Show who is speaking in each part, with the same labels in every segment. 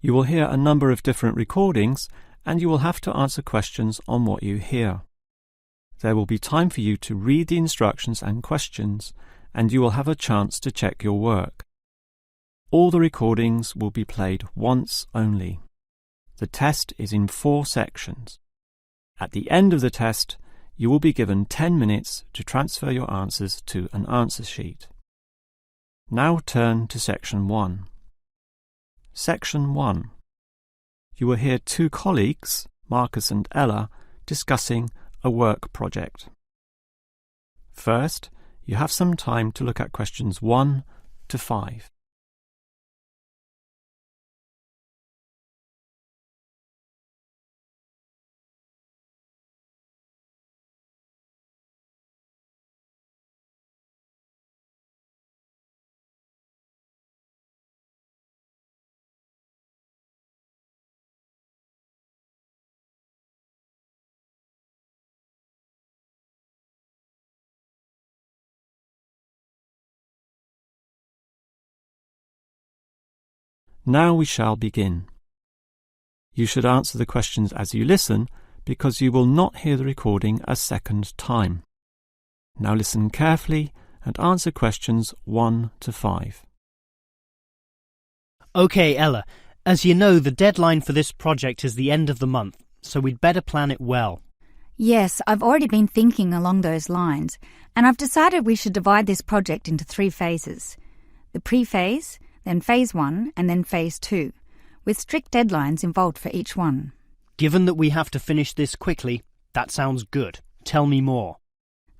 Speaker 1: You will hear a number of different recordings, and you will have to answer questions on what you hear. There will be time for you to read the instructions and questions, and you will have a chance to check your work. All the recordings will be played once only. The test is in 4 sections. At the end of the test, you will be given 10 minutes to transfer your answers to an answer sheet. Now turn to Section 1. Section 1. You will hear 2 colleagues, Marcus and Ella, discussing a work project. First, you have some time to look at questions 1 to 5. Now we shall begin. You should answer the questions as you listen, because you will not hear the recording a second time. Now listen carefully and answer questions 1 to 5.
Speaker 2: Okay, Ella, as you know, the deadline for this project is the end of the month, so we'd better plan it well.
Speaker 3: Yes, I've already been thinking along those lines, and I've decided we should divide this project into 3 phases. The pre-phase, then Phase 1, and then Phase 2, with strict deadlines involved for each one.
Speaker 2: Given that we have to finish this quickly, that sounds good. Tell me more.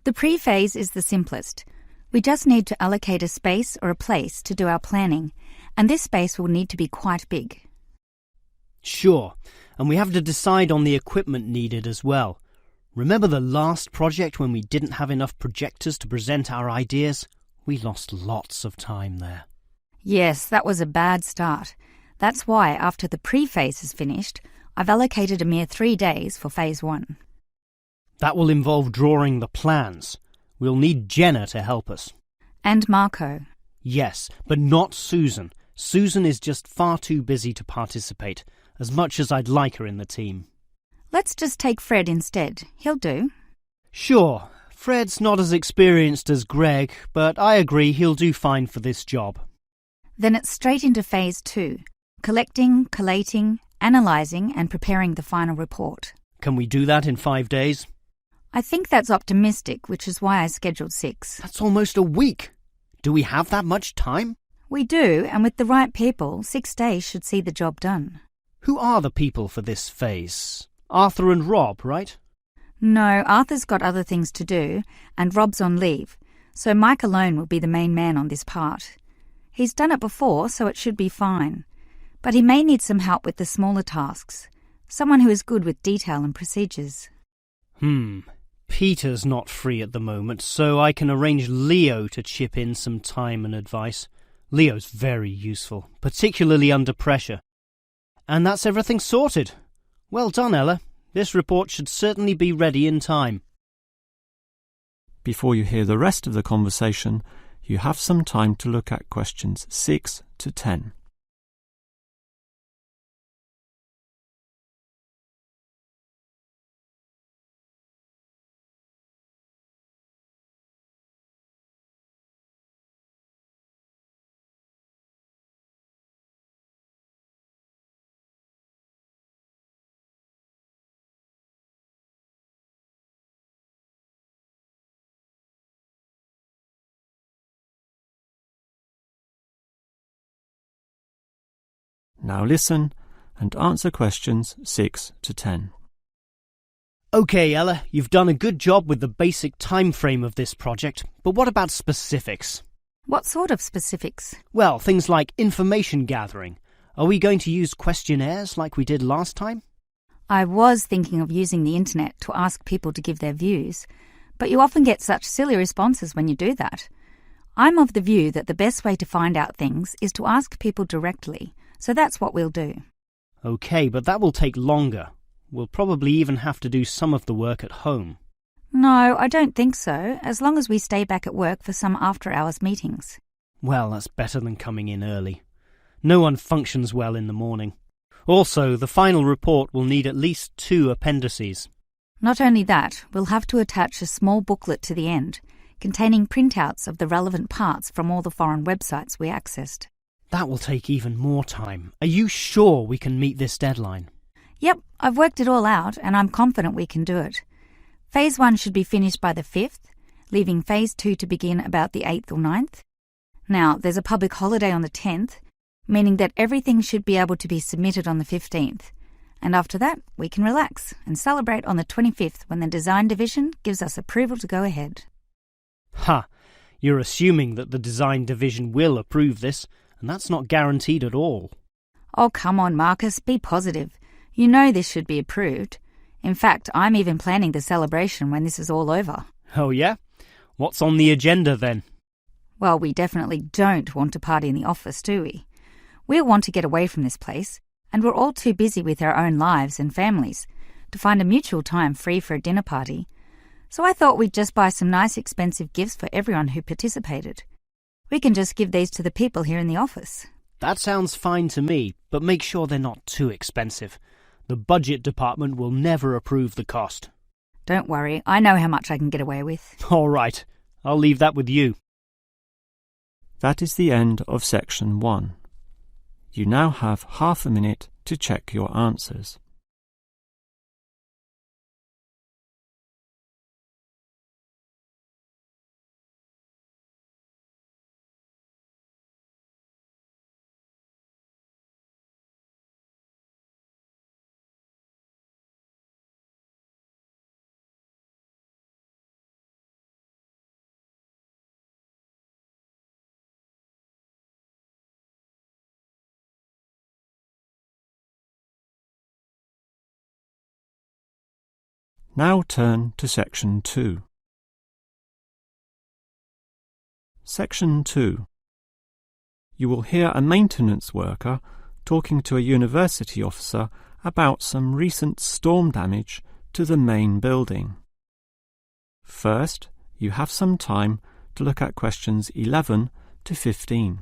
Speaker 3: The pre-phase is the simplest. We just need to allocate a space or a place to do our planning, and this space will need to be quite big.
Speaker 2: Sure, and we have to decide on the equipment needed as well. Remember the last project when we didn't have enough projectors to present our ideas? We lost lots of time there.
Speaker 3: Yes, that was a bad start. That's why, after the pre-phase is finished, I've allocated a mere 3 days for Phase 1.
Speaker 2: That will involve drawing the plans. We'll need Jenna to help us.
Speaker 3: And Marco.
Speaker 2: Yes, but not Susan. Susan is just far too busy to participate, as much as I'd like her in the team.
Speaker 3: Let's just take Fred instead. He'll do.
Speaker 2: Sure, Fred's not as experienced as Greg, but I agree he'll do fine for this job.
Speaker 3: Then it's straight into Phase 2, collecting, collating, analysing and preparing the final report.
Speaker 2: Can we do that in 5 days?
Speaker 3: I think that's optimistic, which is why I scheduled 6.
Speaker 2: That's almost a week. Do we have that much time?
Speaker 3: We do, and with the right people, 6 days should see the job done.
Speaker 2: Who are the people for this phase? Arthur and Rob, right?
Speaker 3: No, Arthur's got other things to do, and Rob's on leave, so Mike alone will be the main man on this part. He's done it before, so it should be fine. But he may need some help with the smaller tasks. Someone who is good with detail and procedures.
Speaker 2: Peter's not free at the moment, so I can arrange Leo to chip in some time and advice. Leo's very useful, particularly under pressure. And that's everything sorted. Well done, Ella. This report should certainly be ready in time.
Speaker 1: Before you hear the rest of the conversation, you have some time to look at questions 6 to 10. Now listen and answer questions 6 to 10.
Speaker 2: Okay, Ella, you've done a good job with the basic time frame of this project, but what about specifics?
Speaker 3: What sort of specifics?
Speaker 2: Well, things like information gathering. Are we going to use questionnaires like we did last time?
Speaker 3: I was thinking of using the internet to ask people to give their views, but you often get such silly responses when you do that. I'm of the view that the best way to find out things is to ask people directly, so that's what we'll do.
Speaker 2: Okay, but that will take longer. We'll probably even have to do some of the work at home.
Speaker 3: No, I don't think so, as long as we stay back at work for some after-hours meetings.
Speaker 2: Well, that's better than coming in early. No one functions well in the morning. Also, the final report will need at least 2 appendices.
Speaker 3: Not only that, we'll have to attach a small booklet to the end, containing printouts of the relevant parts from all the foreign websites we accessed.
Speaker 2: That will take even more time. Are you sure we can meet this deadline?
Speaker 3: Yep, I've worked it all out and I'm confident we can do it. Phase 1 should be finished by the 5th, leaving Phase 2 to begin about the 8th or 9th. Now, there's a public holiday on the 10th, meaning that everything should be able to be submitted on the 15th. And after that, we can relax and celebrate on the 25th when the design division gives us approval to go ahead.
Speaker 2: Ha! You're assuming that the design division will approve this, and that's not guaranteed at all.
Speaker 3: Oh, come on, Marcus, be positive. You know this should be approved. In fact, I'm even planning the celebration when this is all over.
Speaker 2: Oh yeah? What's on the agenda then?
Speaker 3: Well, we definitely don't want to party in the office, do we? We'll want to get away from this place, and we're all too busy with our own lives and families to find a mutual time free for a dinner party. So I thought we'd just buy some nice expensive gifts for everyone who participated. We can just give these to the people here in the office.
Speaker 2: That sounds fine to me, but make sure they're not too expensive. The budget department will never approve the cost.
Speaker 3: Don't worry, I know how much I can get away with.
Speaker 2: All right, I'll leave that with you.
Speaker 1: That is the end of Section 1. You now have half a minute to check your answers. Now turn to Section 2. Section 2. You will hear a maintenance worker talking to a university officer about some recent storm damage to the main building. First, you have some time to look at questions 11 to 15.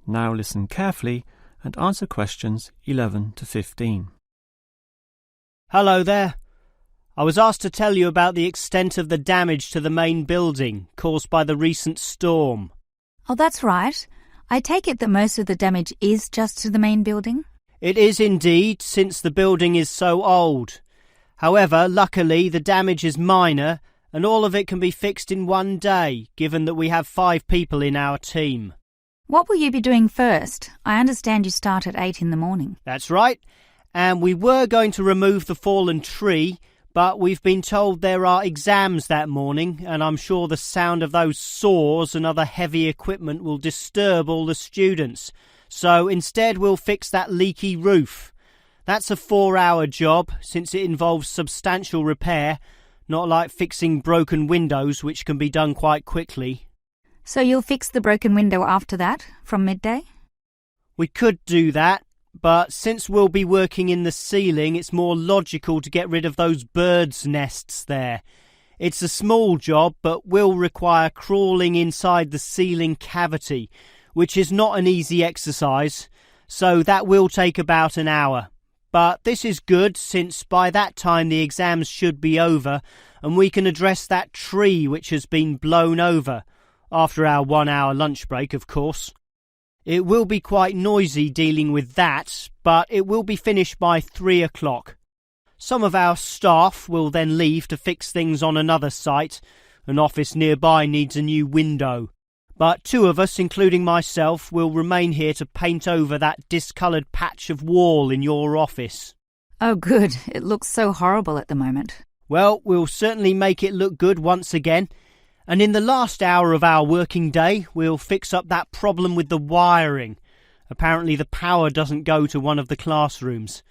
Speaker 1: Now listen carefully and answer questions 11 to 15.
Speaker 2: Hello there. I was asked to tell you about the extent of the damage to the main building caused by the recent storm.
Speaker 3: Oh, that's right. I take it that most of the damage is just to the main building?
Speaker 2: It is indeed, since the building is so old. However, luckily the damage is minor and all of it can be fixed in one day, given that we have 5 people in our team.
Speaker 3: What will you be doing first? I understand you start at 8 in the morning.
Speaker 2: That's right. And we were going to remove the fallen tree, but we've been told there are exams that morning, and I'm sure the sound of those saws and other heavy equipment will disturb all the students. So instead we'll fix that leaky roof. That's a 4-hour job, since it involves substantial repair, not like fixing broken windows, which can be done quite quickly.
Speaker 3: So you'll fix the broken window after that, from midday?
Speaker 2: We could do that, but since we'll be working in the ceiling, it's more logical to get rid of those birds' nests there. It's a small job, but will require crawling inside the ceiling cavity, which is not an easy exercise, so that will take about an hour. But this is good, since by that time the exams should be over, and we can address that tree which has been blown over. After our 1-hour lunch break, of course. It will be quite noisy dealing with that, but it will be finished by 3 o'clock. Some of our staff will then leave to fix things on another site. An office nearby needs a new window. But 2 of us, including myself, will remain here to paint over that discoloured patch of wall in your office.
Speaker 3: Oh, good. It looks so horrible at the moment.
Speaker 2: Well, we'll certainly make it look good once again. And in the last hour of our working day, we'll fix up that problem with the wiring. Apparently the power doesn't go to one of the classrooms.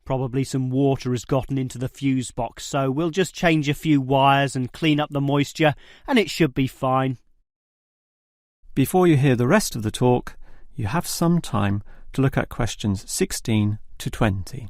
Speaker 2: Probably some water has gotten into the fuse box, so we'll just change a few wires and clean up the moisture, and it should be fine.
Speaker 1: Before you hear the rest of the talk, you have some time to look at questions 16 to 20.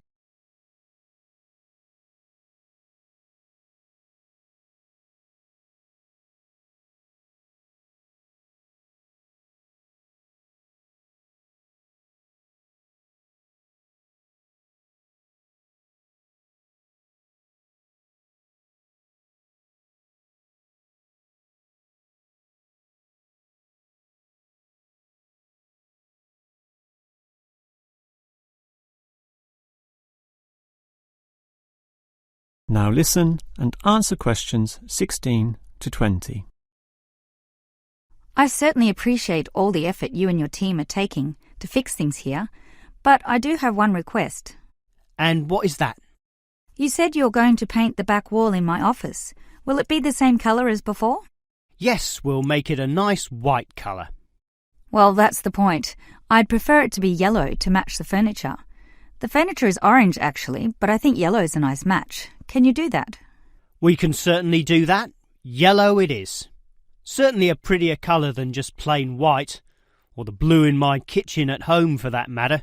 Speaker 1: Now listen and answer questions 16 to 20.
Speaker 3: I certainly appreciate all the effort you and your team are taking to fix things here, but I do have one request.
Speaker 2: And what is that?
Speaker 3: You said you're going to paint the back wall in my office. Will it be the same colour as before?
Speaker 2: Yes, we'll make it a nice white colour.
Speaker 3: Well, that's the point. I'd prefer it to be yellow to match the furniture. The furniture is orange, actually, but I think yellow is a nice match. Can you do that?
Speaker 2: We can certainly do that. Yellow it is. Certainly a prettier colour than just plain white, or the blue in my kitchen at home for that matter.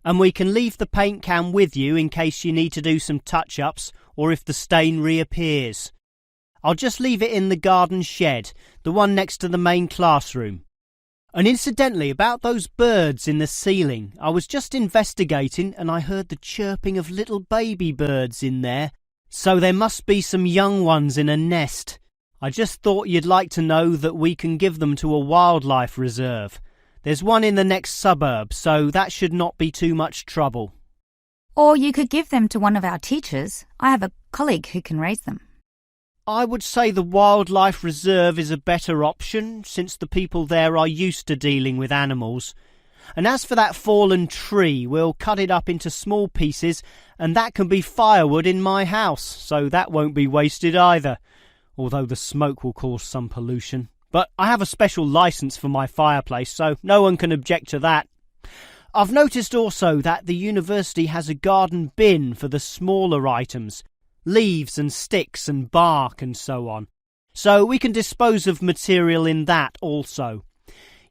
Speaker 2: And we can leave the paint can with you in case you need to do some touch-ups or if the stain reappears. I'll just leave it in the garden shed, the one next to the main classroom. And incidentally, about those birds in the ceiling, I was just investigating and I heard the chirping of little baby birds in there. So there must be some young ones in a nest. I just thought you'd like to know that we can give them to a wildlife reserve. There's one in the next suburb, so that should not be too much trouble.
Speaker 3: Or you could give them to one of our teachers. I have a colleague who can raise them.
Speaker 2: I would say the wildlife reserve is a better option, since the people there are used to dealing with animals. And as for that fallen tree, we'll cut it up into small pieces, and that can be firewood in my house, so that won't be wasted either, although the smoke will cause some pollution. But I have a special licence for my fireplace, so no one can object to that. I've noticed also that the university has a garden bin for the smaller items, leaves and sticks and bark and so on, so we can dispose of material in that also.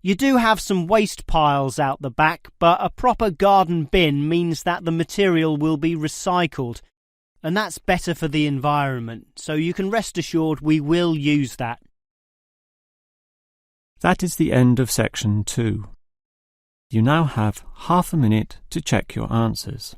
Speaker 2: You do have some waste piles out the back, but a proper garden bin means that the material will be recycled, and that's better for the environment, so you can rest assured we will use that.
Speaker 1: That is the end of section 2. You now have half a minute to check your answers.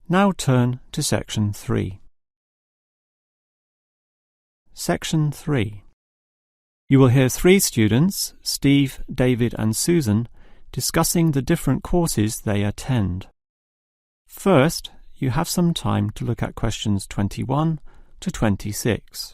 Speaker 1: Now turn to section 3. Section 3. You will hear 3 students, Steve, David and Susan, discussing the different courses they attend. First, you have some time to look at questions 21 to 26.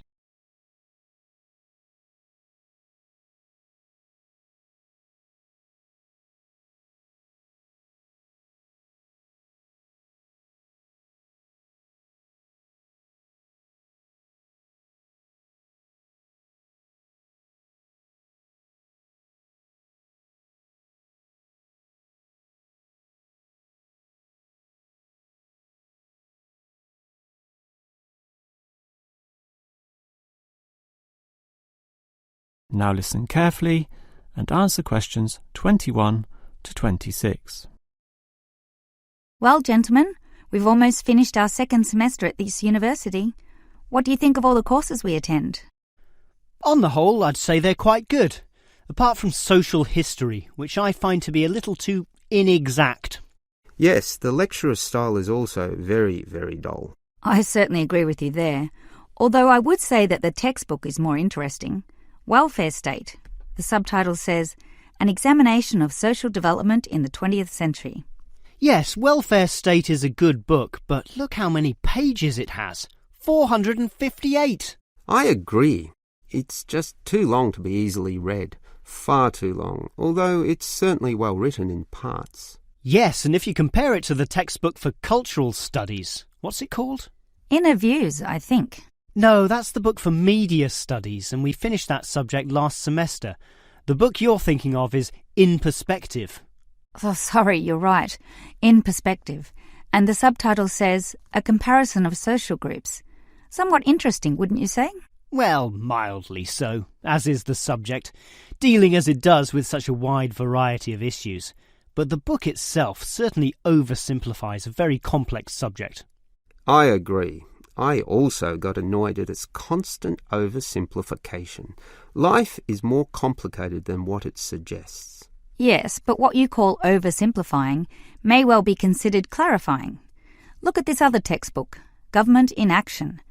Speaker 1: Now listen carefully and answer questions 21 to 26.
Speaker 3: Well, gentlemen, we've almost finished our second semester at this university. What do you think of all the courses we attend?
Speaker 2: On the whole, I'd say they're quite good, apart from social history, which I find to be a little too inexact.
Speaker 4: Yes, the lecturer's style is also very, very dull.
Speaker 3: I certainly agree with you there, although I would say that the textbook is more interesting. Welfare State. The subtitle says, An Examination of Social Development in the 20th Century.
Speaker 2: Yes, Welfare State is a good book, but look how many pages it has. 458!
Speaker 4: I agree. It's just too long to be easily read. Far too long, although it's certainly well written in parts.
Speaker 2: Yes, and if you compare it to the textbook for cultural studies, what's it called?
Speaker 3: Inner Views, I think.
Speaker 2: No, that's the book for media studies, and we finished that subject last semester. The book you're thinking of is In Perspective.
Speaker 3: Oh, sorry, you're right. In Perspective. And the subtitle says, A Comparison of Social Groups. Somewhat interesting, wouldn't you say?
Speaker 2: Well, mildly so, as is the subject, dealing as it does with such a wide variety of issues. But the book itself certainly oversimplifies a very complex subject.
Speaker 4: I agree. I also got annoyed at its constant oversimplification. Life is more complicated than what it suggests.
Speaker 3: Yes, but what you call oversimplifying may well be considered clarifying. Look at this other textbook, Government in Action.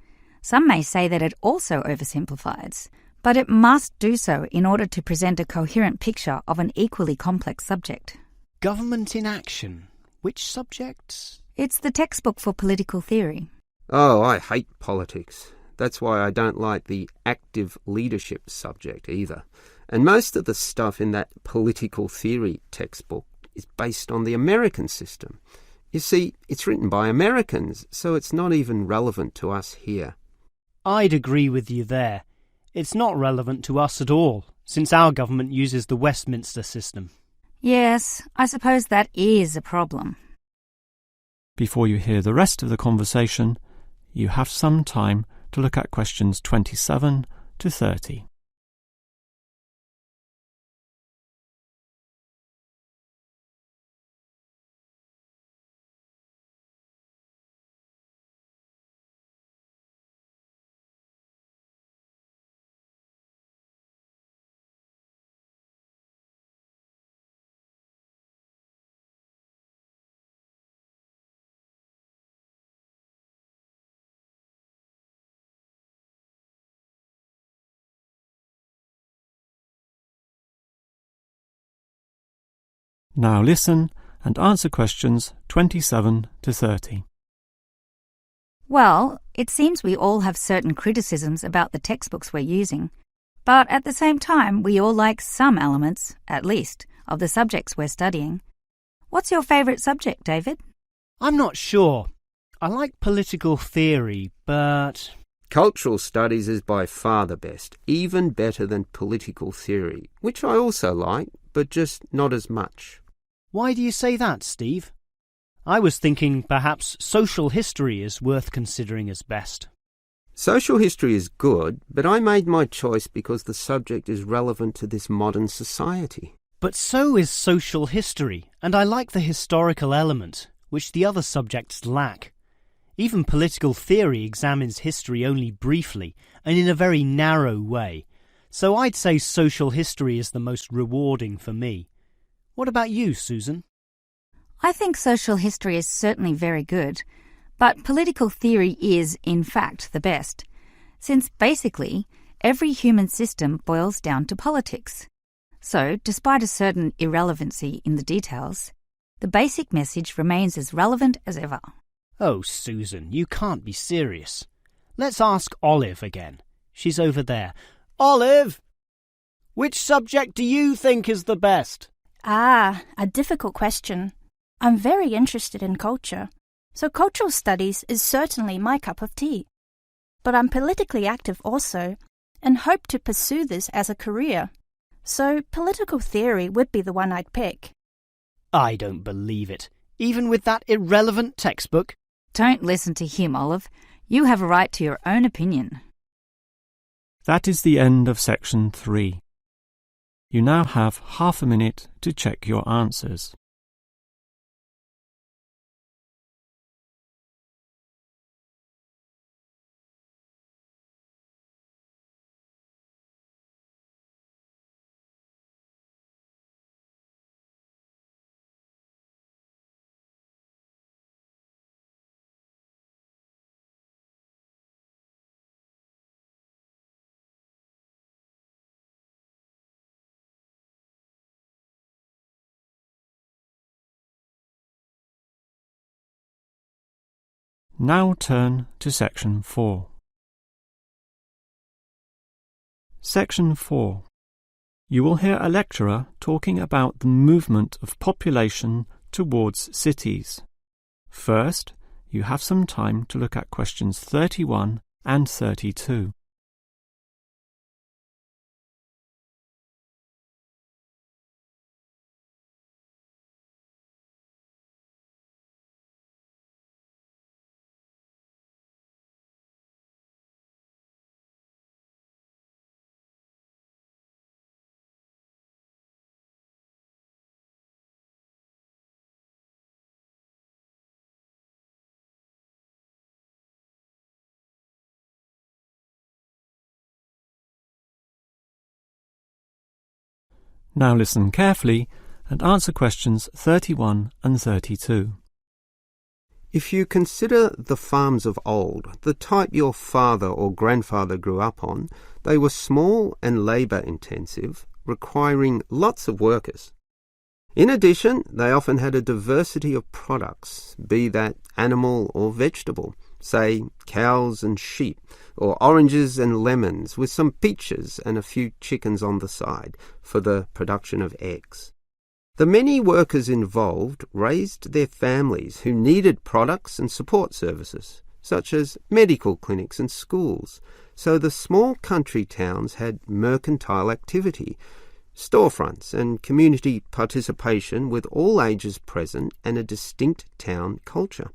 Speaker 3: Some may say that it also oversimplifies, but it must do so in order to present a coherent picture of an equally complex subject.
Speaker 2: Government in Action. Which subject?
Speaker 3: It's the textbook for political theory.
Speaker 4: Oh, I hate politics. That's why I don't like the active leadership subject either. And most of the stuff in that political theory textbook is based on the American system. You see, it's written by Americans, so it's not even relevant to us here.
Speaker 2: I'd agree with you there. It's not relevant to us at all, since our government uses the Westminster system.
Speaker 3: Yes, I suppose that is a problem.
Speaker 1: Before you hear the rest of the conversation, you have some time to look at questions 27 to 30. Now listen and answer questions 27 to 30.
Speaker 3: Well, it seems we all have certain criticisms about the textbooks we're using, but at the same time we all like some elements, at least, of the subjects we're studying. What's your favourite subject, David?
Speaker 2: I'm not sure. I like political theory, but...
Speaker 4: Cultural studies is by far the best, even better than political theory, which I also like, but just not as much.
Speaker 2: Why do you say that, Steve? I was thinking perhaps social history is worth considering as best.
Speaker 4: Social history is good, but I made my choice because the subject is relevant to this modern society.
Speaker 2: But so is social history, and I like the historical element, which the other subjects lack. Even political theory examines history only briefly and in a very narrow way, so I'd say social history is the most rewarding for me. What about you, Susan?
Speaker 3: I think social history is certainly very good, but political theory is, in fact, the best, since basically every human system boils down to politics. So, despite a certain irrelevancy in the details, the basic message remains as relevant as ever.
Speaker 2: Oh, Susan, you can't be serious. Let's ask Olive again. She's over there. Olive! Which subject do you think is the best?
Speaker 5: Ah, a difficult question. I'm very interested in culture, so cultural studies is certainly my cup of tea. But I'm politically active also, and hope to pursue this as a career. So political theory would be the one I'd pick.
Speaker 2: I don't believe it. Even with that irrelevant textbook?
Speaker 3: Don't listen to him, Olive. You have a right to your own opinion.
Speaker 1: That is the end of section 3. You now have half a minute to check your answers. Now turn to Section 4. Section 4. You will hear a lecturer talking about the movement of population towards cities. First, you have some time to look at questions 31 and 32. Now listen carefully and answer questions 31 and 32.
Speaker 4: If you consider the farms of old, the type your father or grandfather grew up on, they were small and labour-intensive, requiring lots of workers. In addition, they often had a diversity of products, be that animal or vegetable, say cows and sheep, or oranges and lemons, with some peaches and a few chickens on the side for the production of eggs. The many workers involved raised their families who needed products and support services, such as medical clinics and schools, so the small country towns had mercantile activity, storefronts and community participation with all ages present and a distinct town culture.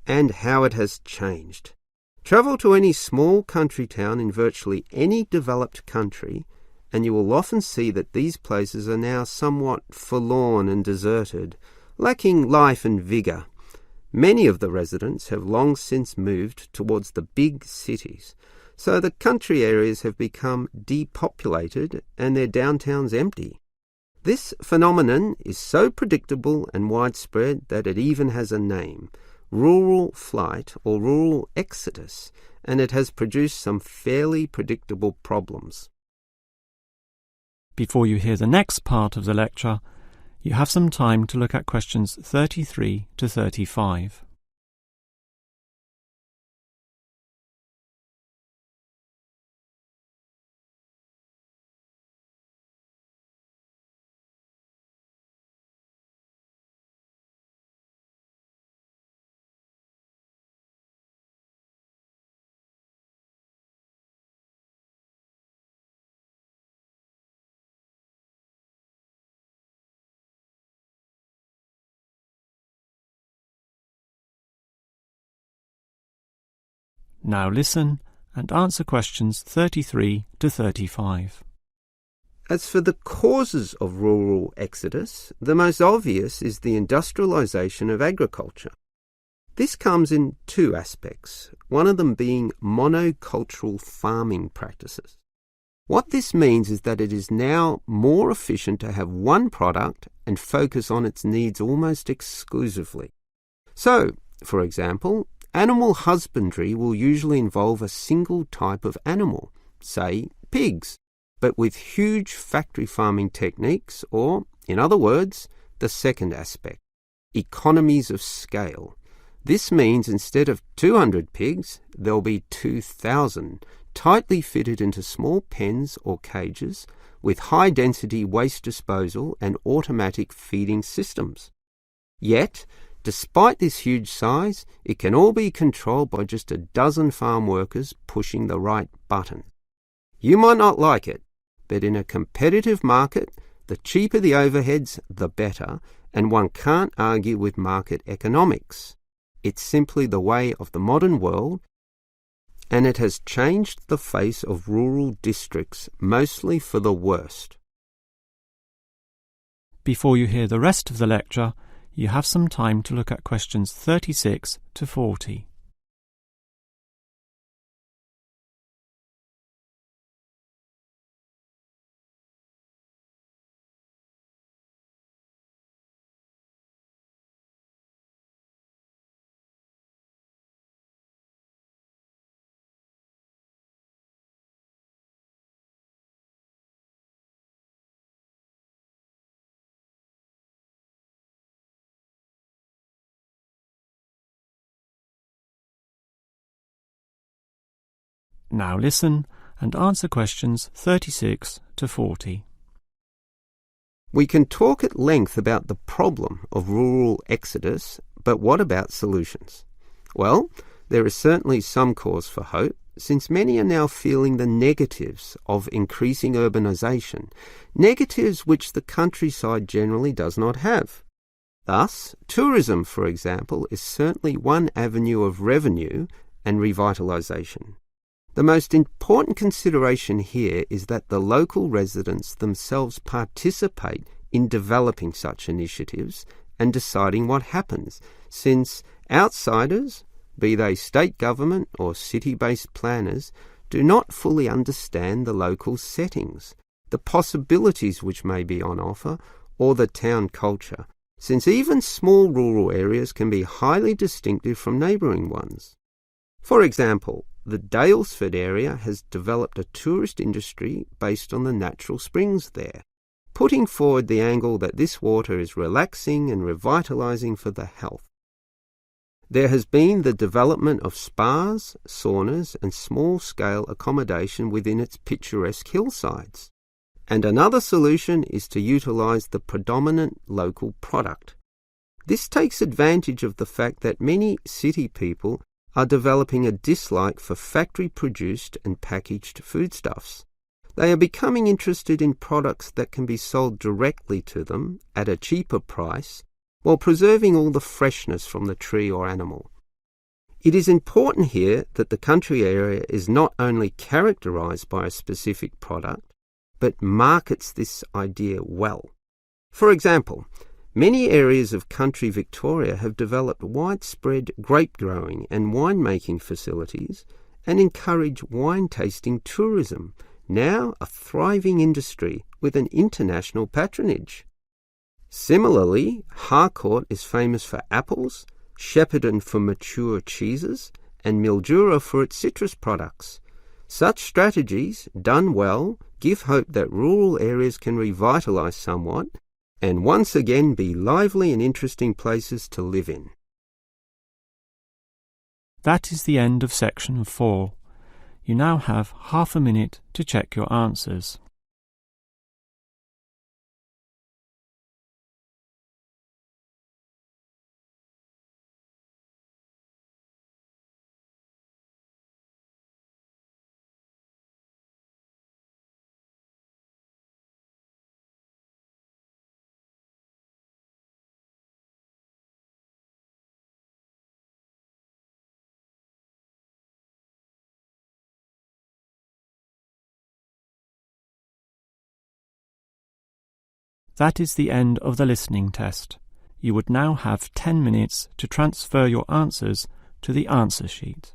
Speaker 4: And how it has changed. Travel to any small country town in virtually any developed country, and you will often see that these places are now somewhat forlorn and deserted, lacking life and vigour. Many of the residents have long since moved towards the big cities, so the country areas have become depopulated and their downtowns empty. This phenomenon is so predictable and widespread that it even has a name, rural flight or rural exodus, and it has produced some fairly predictable problems.
Speaker 1: Before you hear the next part of the lecture, you have some time to look at questions 33 to 35. Now listen and answer questions 33 to 35.
Speaker 4: As for the causes of rural exodus, the most obvious is the industrialisation of agriculture. This comes in two aspects, one of them being monocultural farming practices. What this means is that it is now more efficient to have one product and focus on its needs almost exclusively. So, for example, animal husbandry will usually involve a single type of animal, say pigs, but with huge factory farming techniques, or, in other words, the second aspect, economies of scale. This means instead of 200 pigs, there'll be 2,000, tightly fitted into small pens or cages with high-density waste disposal and automatic feeding systems. Yet, despite this huge size, it can all be controlled by just a dozen farm workers pushing the right button. You might not like it, but in a competitive market, the cheaper the overheads, the better, and one can't argue with market economics. It's simply the way of the modern world, and it has changed the face of rural districts, mostly for the worst.
Speaker 1: Before you hear the rest of the lecture, you have some time to look at questions 36 to 40. Now listen and answer questions 36 to 40.
Speaker 4: We can talk at length about the problem of rural exodus, but what about solutions? Well, there is certainly some cause for hope, since many are now feeling the negatives of increasing urbanisation, negatives which the countryside generally does not have. Thus, tourism, for example, is certainly one avenue of revenue and revitalisation. The most important consideration here is that the local residents themselves participate in developing such initiatives and deciding what happens, since outsiders, be they state government or city-based planners, do not fully understand the local settings, the possibilities which may be on offer, or the town culture, since even small rural areas can be highly distinctive from neighbouring ones. For example, the Daylesford area has developed a tourist industry based on the natural springs there, putting forward the angle that this water is relaxing and revitalising for the health. There has been the development of spas, saunas and small-scale accommodation within its picturesque hillsides. And another solution is to utilise the predominant local product. This takes advantage of the fact that many city people are developing a dislike for factory-produced and packaged foodstuffs. They are becoming interested in products that can be sold directly to them at a cheaper price while preserving all the freshness from the tree or animal. It is important here that the country area is not only characterised by a specific product, but markets this idea well. For example, many areas of country Victoria have developed widespread grape growing and winemaking facilities and encourage wine tasting tourism, now a thriving industry with an international patronage. Similarly, Harcourt is famous for apples, Shepparton for mature cheeses, and Mildura for its citrus products. Such strategies, done well, give hope that rural areas can revitalise somewhat and once again be lively and interesting places to live in.
Speaker 1: That is the end of section 4. You now have half a minute to check your answers. That is the end of the listening test. You would now have 10 minutes to transfer your answers to the answer sheet.